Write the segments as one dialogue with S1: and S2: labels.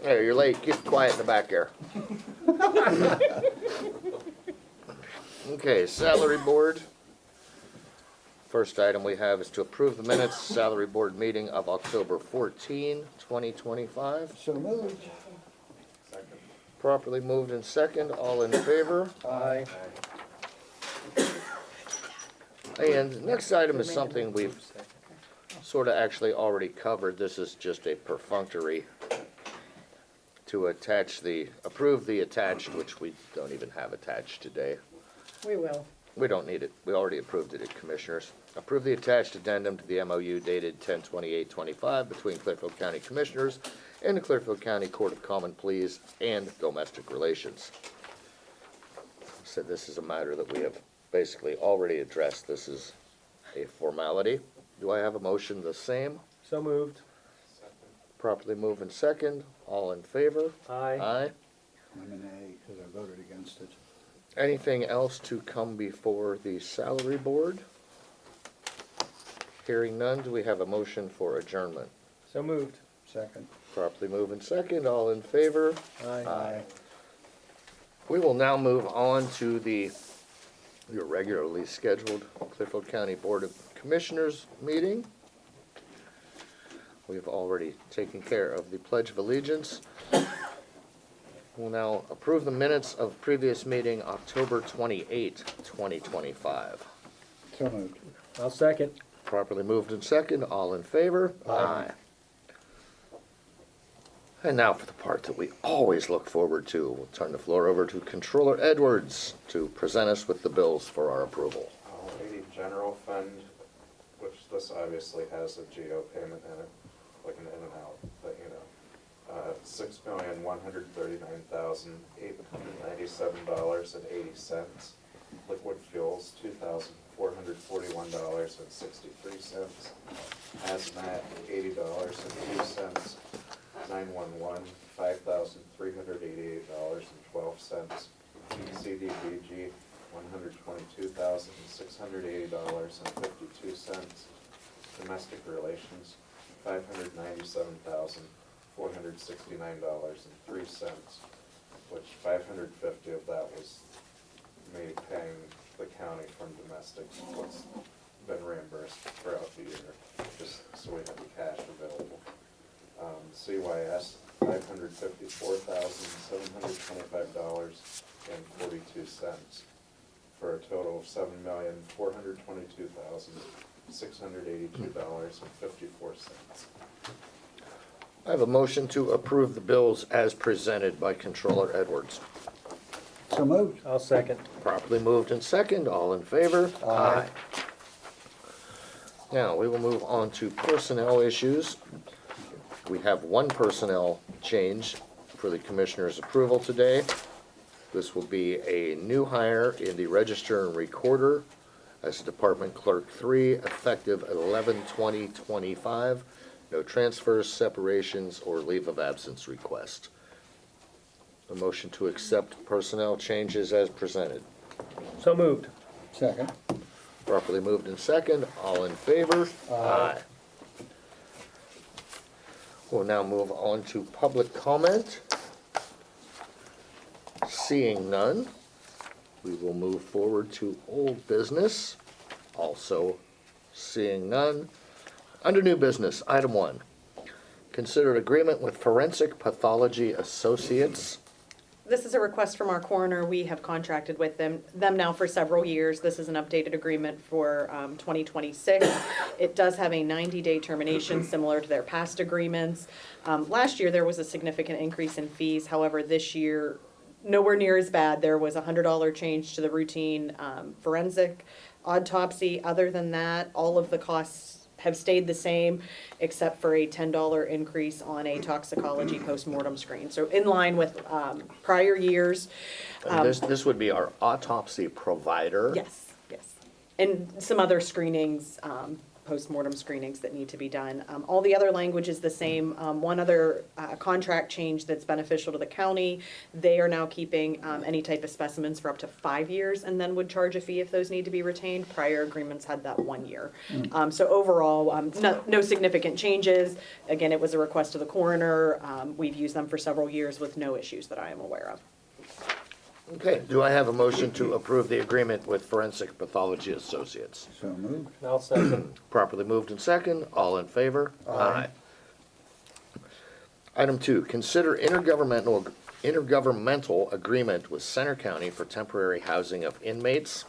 S1: Hey, you're late. Keep quiet in the back there. Okay, salary board. First item we have is to approve the minutes, salary board meeting of October 14, 2025.
S2: So moved.
S1: Properly moved in second. All in favor?
S2: Aye.
S1: And next item is something we've sort of actually already covered. This is just a perfunctory to approve the attached, which we don't even have attached today.
S3: We will.
S1: We don't need it. We already approved it, Commissioners. Approve the attached addendum to the MOU dated 10/28/25 between Clearfield County Commissioners and the Clearfield County Court of Common Pleas and Domestic Relations. So this is a matter that we have basically already addressed. This is a formality. Do I have a motion the same?
S4: So moved.
S1: Properly moved in second. All in favor?
S4: Aye.
S1: Aye.
S2: I'm an A because I voted against it.
S1: Anything else to come before the salary board? Hearing none, do we have a motion for adjournment?
S4: So moved.
S2: Second.
S1: Properly moved in second. All in favor?
S4: Aye.
S1: We will now move on to your regularly scheduled Clearfield County Board of Commissioners meeting. We've already taken care of the Pledge of Allegiance. We'll now approve the minutes of previous meeting, October 28, 2025.
S2: So moved.
S4: I'll second.
S1: Properly moved in second. All in favor?
S2: Aye.
S1: And now for the part that we always look forward to, we'll turn the floor over to Controller Edwards to present us with the bills for our approval.
S5: Alrighty, general fund, which this obviously has a GO payment in it, like an in and out, but you know. $6,139,897.80. Liquid fuels, $2,441.63. Hazmat, $80.02. 911, $5,388.12. CDBG, $122,680.52. Domestic relations, $597,469.03, which $550 of that was me paying the county from domestic, what's been reimbursed throughout the year, just so we have the cash available. CYS, $554,725.42 for a total of $7,422,682.54.
S1: I have a motion to approve the bills as presented by Controller Edwards.
S2: So moved.
S4: I'll second.
S1: Properly moved in second. All in favor?
S2: Aye.
S1: Now, we will move on to personnel issues. We have one personnel change for the Commissioner's approval today. This will be a new hire in the Register and Recorder as Department Clerk 3, effective 11/20/25. No transfers, separations, or leave of absence request. A motion to accept personnel changes as presented.
S4: So moved.
S2: Second.
S1: Properly moved in second. All in favor?
S2: Aye.
S1: We'll now move on to public comment. Seeing none, we will move forward to old business. Also seeing none. Under new business, item 1. Consider agreement with Forensic Pathology Associates.
S3: This is a request from our coroner. We have contracted with them now for several years. This is an updated agreement for 2026. It does have a 90-day termination similar to their past agreements. Last year, there was a significant increase in fees. However, this year, nowhere near as bad. There was a $100 change to the routine forensic autopsy. Other than that, all of the costs have stayed the same, except for a $10 increase on a toxicology postmortem screen. So in line with prior years.
S1: And this would be our autopsy provider.
S3: Yes, yes. And some other screenings, postmortem screenings that need to be done. All the other language is the same. One other contract change that's beneficial to the county, they are now keeping any type of specimens for up to 5 years and then would charge a fee if those need to be retained. Prior agreements had that 1 year. So overall, no significant changes. Again, it was a request of the coroner. We've used them for several years with no issues that I am aware of.
S1: Okay, do I have a motion to approve the agreement with Forensic Pathology Associates?
S2: So moved.
S4: I'll second.
S1: Properly moved and second, all in favor?
S2: Aye.
S1: Item 2, consider intergovernmental agreement with Center County for temporary housing of inmates.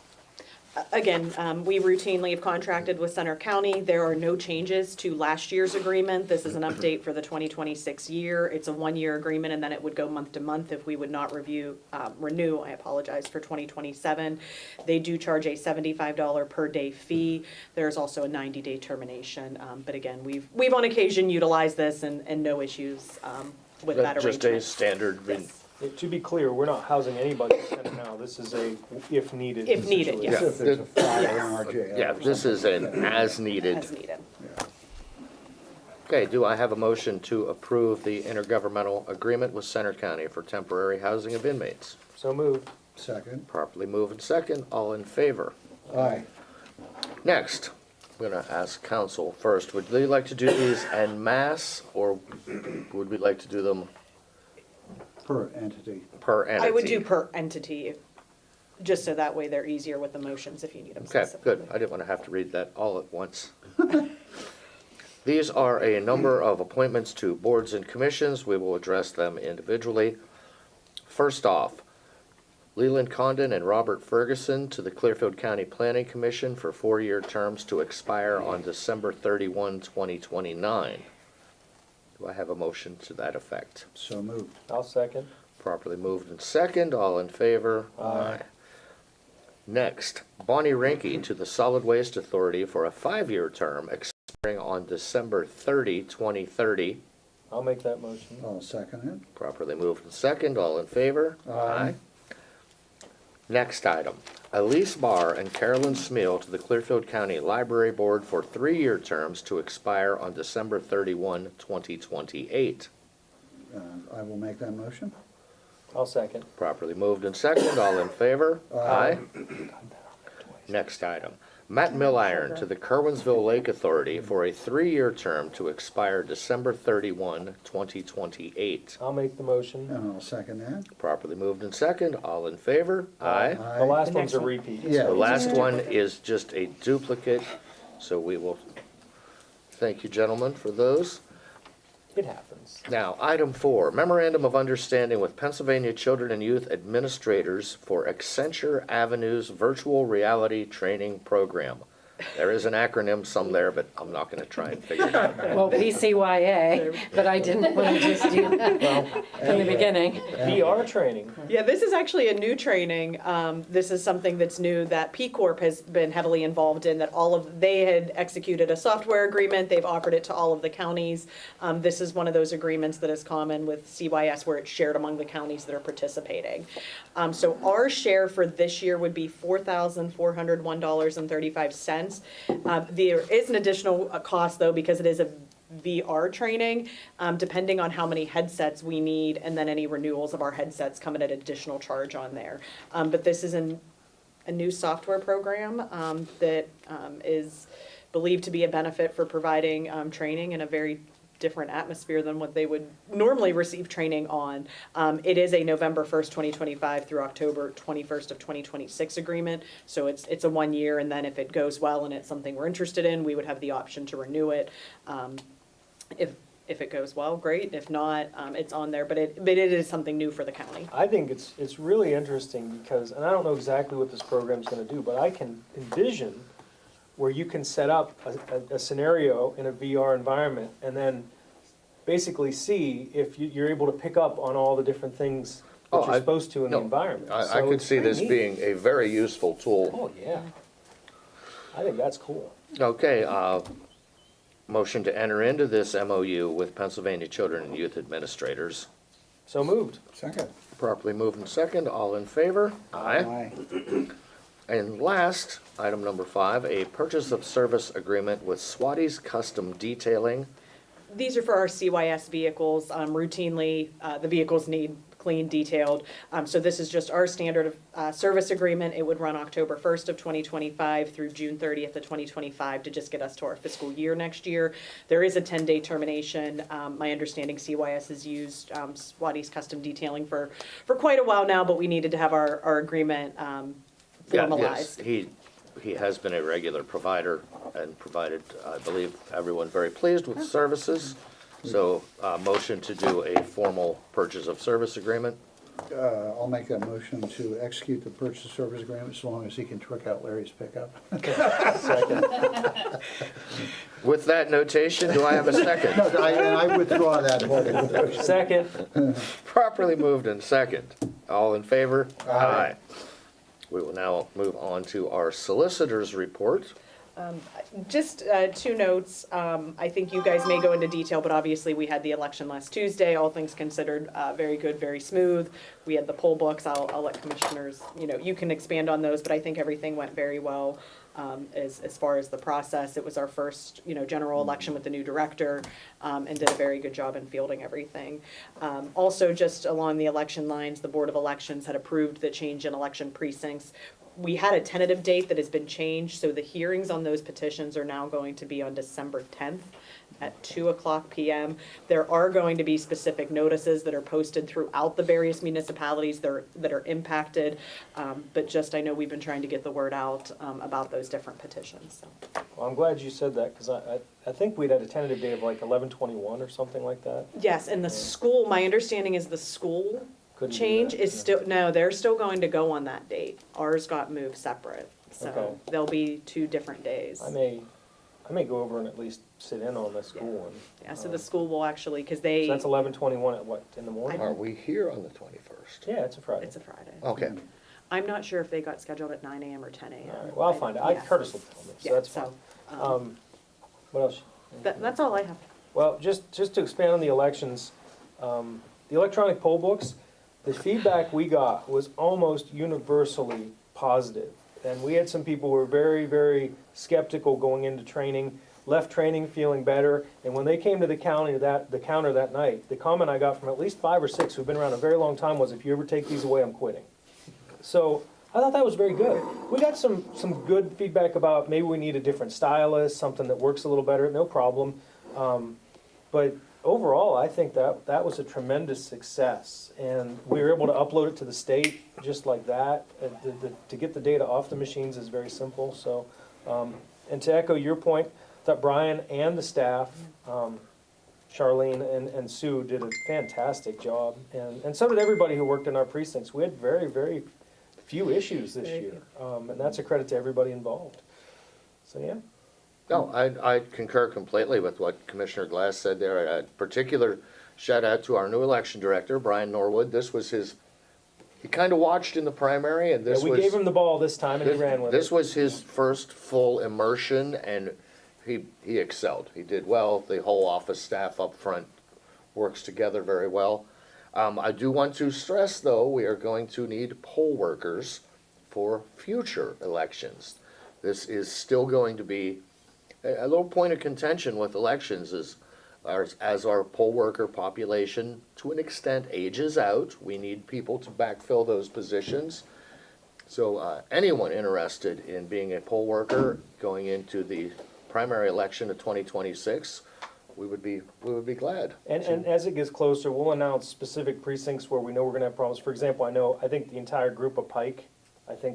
S3: Again, we routinely have contracted with Center County. There are no changes to last year's agreement. This is an update for the 2026 year. It's a 1-year agreement, and then it would go month to month if we would not renew, for 2027. They do charge a $75 per day fee. There's also a 90-day termination. But again, we've on occasion utilized this and no issues with that arrangement.
S1: Just a standard,
S3: Yes.
S4: To be clear, we're not housing anybody in Center now. This is a if needed.
S3: If needed,
S4: situation.
S3: yes.
S2: If there's a fire
S3: Yes.
S2: in our jail.
S1: yeah, this is an as needed.
S3: As needed.
S1: Okay, do I have a motion to approve the intergovernmental agreement with Center County for temporary housing of inmates?
S4: So moved.
S2: Second.
S1: Properly moved and second, all in favor?
S2: Aye.
S1: Next, I'm gonna ask council first, would they like to do these en masse, or would we like to do them
S2: Per entity.
S1: per entity?
S3: I would do per entity, just so that way they're easier with the motions if you need them
S1: Okay,
S3: specifically.
S1: good, I didn't wanna have to read that all at once. These are a number of appointments to boards and commissions, we will address them individually. First off, Leland Condon and Robert Ferguson to the Clearfield County Planning Commission for 4-year terms to expire on December 31, 2029. Do I have a motion to that effect?
S2: So moved.
S4: I'll second.
S1: Properly moved and second, all in favor?
S4: Aye.
S1: Next, Bonnie Ranky to the Solid Waste Authority for a 5-year term expiring on December 30, 2030.
S4: I'll make that motion.
S2: I'll second
S1: Properly moved and second, all in favor?
S2: Aye.
S1: Next item, Elise Barr and Carolyn Smeal to the Clearfield County Library Board for 3-year terms to expire on December 31, 2028.
S2: it. I will make that motion.
S4: I'll second.
S1: Properly moved and second, all in favor?
S2: Aye.
S1: Next item, Matt Milliron to the Kerwinsville Lake Authority for a 3-year term to expire December 31, 2028.
S4: I'll make the motion.
S2: And I'll second that.
S1: Properly moved and second, all in favor? Aye.
S4: The last
S3: The
S4: one's
S3: next
S4: a
S3: one.
S4: repeat.
S2: Yeah.
S1: The last one is just a duplicate, so we will thank you, gentlemen, for those.
S4: It happens.
S1: Now, item 4, memorandum of understanding with Pennsylvania Children and Youth Administrators for Accenture Avenue's Virtual Reality Training Program. There is an acronym some there, but I'm not gonna try and figure it out.
S6: Well, PCYA, but I didn't want to just do that from the beginning.
S4: VR training.
S3: Yeah, this is actually a new training. This is something that's new that P Corp has been heavily involved in, that they had executed a software agreement, they've offered it to all of the counties. This is one of those agreements that is common with CYS where it's shared among the counties that are participating. So our share for this year would be $4,401.35. There is an additional cost though, because it is a VR training, depending on how many headsets we need, and then any renewals of our headsets come at an additional charge on there. But this is a new software program that is believed to be a benefit for providing training in a very different atmosphere than what they would normally receive training on. It is a November 1st, 2025 through October 21st of 2026 agreement. So it's a 1 year, and then if it goes well and it's something we're interested in, we would have the option to renew it. If it goes well, great. If not, it's on there, but it is something new for the county.
S4: I think it's really interesting because, and I don't know exactly what this program's gonna do, but I can envision where you can set up a scenario in a VR environment and then basically see if you're able to pick up on all the different things that you're supposed to in the
S1: no,
S4: environment.
S1: I
S4: So
S1: could
S4: it's
S1: see
S4: pretty
S1: this
S4: neat.
S1: being a very useful tool.
S4: Oh, yeah. I think that's cool.
S1: Okay, motion to enter into this MOU with Pennsylvania Children and Youth Administrators.
S4: So moved.
S2: Second.
S1: Properly moved and second, all in favor? Aye. And last, item number 5, a purchase of service agreement with Swati's Custom Detailing.
S3: These are for our CYS vehicles. Routinely, the vehicles need clean, detailed. So this is just our standard service agreement. It would run October 1st of 2025 through June 30th of 2025 to just get us to our fiscal year next year. There is a 10-day termination. My understanding CYS has used Swati's Custom Detailing for quite a while now, but we needed to have our agreement formalized.
S1: Yes, he has been a regular provider and provided, I believe, everyone very pleased with the services. So, motion to do a formal purchase of service agreement.
S2: I'll make that motion to execute the purchase service agreement as long as he can trick out Larry's pickup.
S4: Second.
S1: With that notation, do I have a second?
S2: No, and I withdraw that motion.
S4: Second.
S1: Properly moved and second. All in favor?
S2: Aye.
S1: We will now move on to our solicitor's report.
S3: Just 2 notes. I think you guys may go into detail, but obviously we had the election last Tuesday. All things considered, very good, very smooth. We had the poll books. I'll let commissioners, you can expand on those, but I think everything went very well. As far as the process, it was our first, general election with the new director, and did a very good job in fielding everything. Also, just along the election lines, the Board of Elections had approved the change in election precincts. We had a tentative date that has been changed, so the hearings on those petitions are now going to be on December 10th at 2:00 p.m. There are going to be specific notices that are posted throughout the various municipalities that are impacted, but just, I know we've been trying to get the word out about those different petitions. So.
S4: Well, I'm glad you said that, because I think we'd had a tentative date of like 11/21 or something like that.
S3: Yes, and the school, my understanding is the school
S4: Couldn't do
S3: change
S4: that,
S3: is
S4: yeah.
S3: still, no, they're still going to go on that date. Ours got moved separate, so
S4: Okay.
S3: there'll be 2 different days.
S4: I may go over and at least sit in on the school one.
S3: Yeah, so the school will actually, because they,
S4: So that's 11/21 at what, in the morning?
S1: Are we here on the 21st?
S4: Yeah, it's a Friday.
S3: it's a Friday.
S1: Okay.
S3: I'm not sure if they got scheduled at 9 a.m. or 10 a.m.
S4: All right, well, I'll find out.
S3: Yeah.
S4: Curtis will tell me, so
S3: Yeah,
S4: that's fine. What else?
S3: That's all I have.
S4: Well, just to expand on the elections, the electronic poll books, the feedback we got was almost universally positive. And we had some people who were very, very skeptical going into training, left training feeling better. And when they came to the counter that night, the comment I got from at least 5 or 6 who've been around a very long time was, if you ever take these away, I'm quitting. So I thought that was very good. We got some good feedback about maybe we need a different stylus, something that works a little better, no problem. But overall, I think that was a tremendous success. And we were able to upload it to the state just like that. To get the data off the machines is very simple. So, and to echo your point, that Brian and the staff, Charlene and Sue did a fantastic job. And so did everybody who worked in our precincts. We had very, very few issues this
S3: Very
S4: year. And that's a credit to everybody involved. So, yeah.
S1: No, I concur completely with what Commissioner Glass said there. A particular shout out to our new election director, Brian Norwood. This was he kind of watched in the primary, and this
S4: Yeah, we
S1: was.
S4: gave him the ball this time and he ran with it.
S1: This was his first full immersion, and he excelled. He did well. The whole office staff up front works together very well. I do want to stress, though, we are going to need poll workers for future elections. This is still going to be a little point of contention with elections as our poll worker population, to an extent, ages out. We need people to backfill those positions. So anyone interested in being a poll worker going into the primary election of 2026, we would be glad.
S4: And as it gets closer, we'll announce specific precincts where we know we're gonna have problems. For example, I think the entire group of Pike,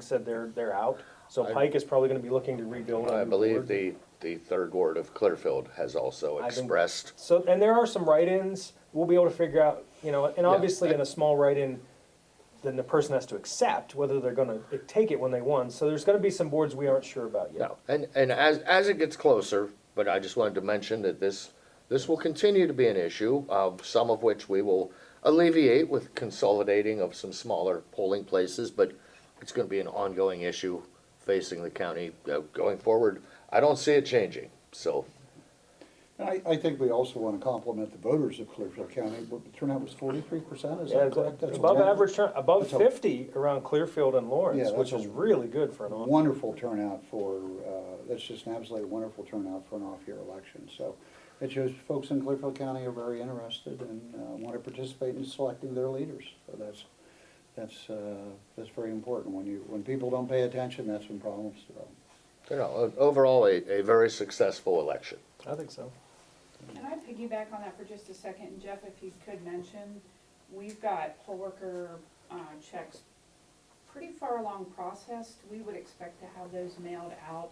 S4: said they're out. So Pike is probably gonna be looking to rebuild.
S1: I
S4: and move
S1: believe
S4: forward.
S1: the third ward of Clearfield has also
S4: I think-
S1: expressed.
S4: So, and there are some write-ins, we'll be able to figure out, and obviously in a small write-in, then the person has to accept whether they're gonna take it when they won. So there's gonna be some boards we aren't sure about yet.
S1: No, and as it gets closer, but I just wanted to mention that this will continue to be an issue, some of which we will alleviate with consolidating of some smaller polling places, but it's gonna be an ongoing issue facing the county going forward. I don't see it changing, so.
S2: And I think we also want to compliment the voters of Clearfield County. What, the turnout was 43%, is
S4: Yeah,
S2: that correct? That's a
S4: above
S2: won-
S4: average turn, above
S2: that's a
S4: 50 around Clearfield and
S2: Yeah,
S4: Lawrence,
S2: that's
S4: which
S2: a
S4: is really good for an off.
S2: Wonderful turnout for, that's just an absolutely wonderful turnout for an off-year election. So it shows folks in Clearfield County are very interested and want to participate in selecting their leaders. So that's very important. When people don't pay attention, that's when problems develop.
S1: You know, overall, a very successful election.
S4: I think so.
S7: Can I piggyback on that for just a second? And Jeff, if you could mention, we've got poll worker checks pretty far along processed. We would expect to have those mailed out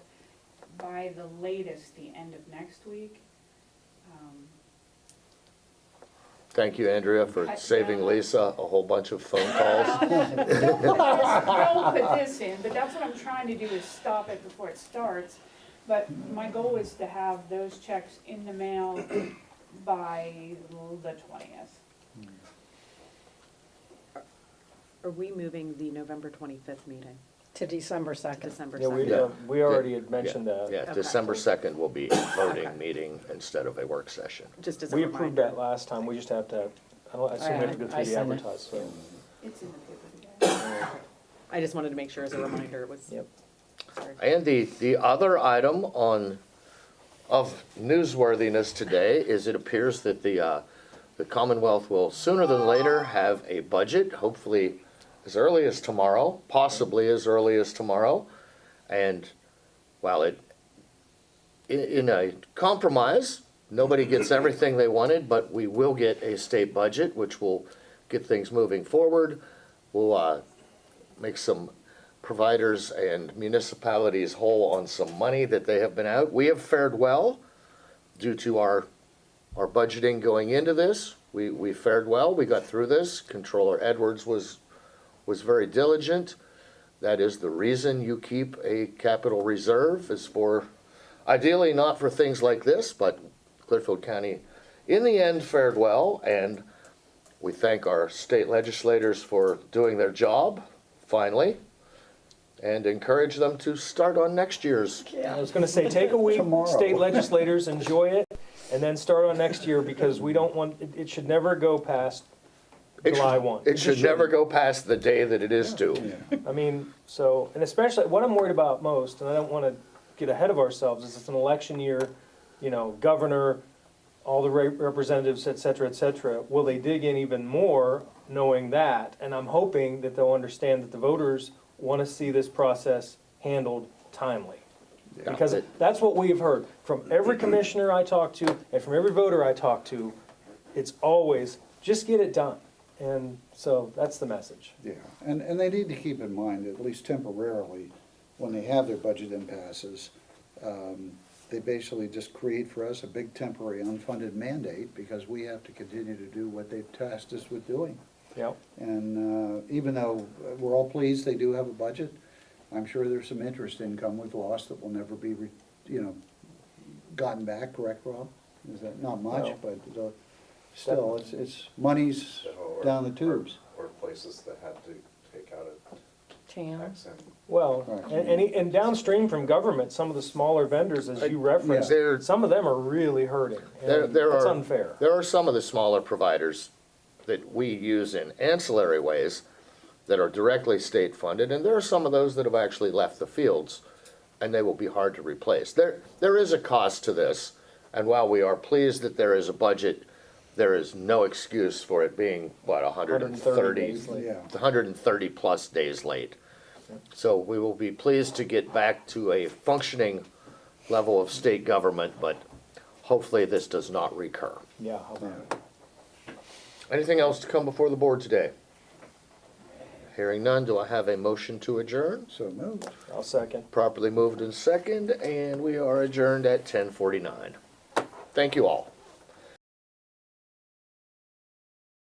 S7: by the latest, the end of next week.
S1: Thank you, Andrea, for
S7: Cut
S1: saving
S7: down.
S1: Lisa a whole bunch of phone calls.
S7: Don't put this in, but that's what I'm trying to do, is stop it before it starts. But my goal is to have those checks in the mail by the 20th.
S3: Are we moving the November 25th meeting,
S6: To December 2nd.
S3: December
S4: Yeah,
S3: 2nd?
S1: Yeah.
S4: we already had mentioned
S1: Yeah,
S4: that.
S1: Yeah,
S3: Okay.
S1: December 2nd will be a voting
S3: Okay.
S1: meeting instead of a work session.
S3: Just as a
S4: We
S3: reminder.
S4: approved that last time, we just have to, I assume we have to go
S6: I
S4: through the
S6: sent it.
S4: advertise, so.
S7: It's in the paper today.
S3: I just wanted to make sure as a reminder it was.
S4: Yep.
S3: Sorry.
S1: And the other item of newsworthiness today is it appears that the Commonwealth will sooner than later have a budget, hopefully as early as tomorrow, possibly as early as tomorrow. And while in a compromise, nobody gets everything they wanted, but we will get a state budget, which will get things moving forward. We'll make some providers and municipalities whole on some money that they have been out. We have fared well due to our budgeting going into this. We fared well, we got through this. Controller Edwards was very diligent. That is the reason you keep a capital reserve, is for, ideally not for things like this, but Clearfield County in the end fared well, and we thank our state legislators for doing their job, finally, and encourage them to start on next year's.
S4: I was gonna say, take a week,
S2: Tomorrow.
S4: state legislators, enjoy it, and then start on next year, because we don't want, it should never go past
S1: It
S4: July
S1: should-
S4: 1.
S1: It should never go past the day that it is due.
S2: Yeah.
S4: I mean, so, and especially, what I'm worried about most, and I don't wanna get ahead of ourselves, is it's an election year, you know, governor, all the representatives, et cetera, will they dig in even more knowing that? And I'm hoping that they'll understand that the voters wanna see this process handled timely. Because that's what we've heard from every commissioner I talk to and from every voter I talk to. It's always, just get it done. And so that's the message.
S2: Yeah, and they need to keep in mind, at least temporarily, when they have their budget impasses, they basically just create for us a big temporary unfunded mandate, because we have to continue to do what they've tasked us with doing.
S4: Yep.
S2: And even though we're all pleased they do have a budget, I'm sure there's some interest income we've lost that will never be, gotten back, correct, Rob? Is that, not much,
S4: No.
S2: but still, it's money's
S5: Or-
S2: down the tubes.
S5: Or places that had to take out a
S6: Tam?
S5: tax in.
S4: Well,
S2: Right.
S4: and downstream from government, some of the smaller vendors, as you referenced,
S1: They're-
S4: some of them are really hurting. And
S1: There
S4: that's
S1: are-
S4: unfair.
S1: There are some of the smaller providers that we use in ancillary ways that are directly state funded, and there are some of those that have actually left the fields, and they will be hard to replace. There is a cost to this, and while we are pleased that there is a budget, there is no excuse for it being, what,
S4: 130 days late.
S2: Yeah.
S1: 130 plus days late. So we will be pleased to get back to a functioning level of state government, but hopefully this does not recur.
S4: Yeah, how about it?
S1: Anything else to come before the board today? Hearing none, do I have a motion to adjourn?
S2: So moved.
S4: I'll second.
S1: Properly moved and second, and we are adjourned at 10:49. Thank you all.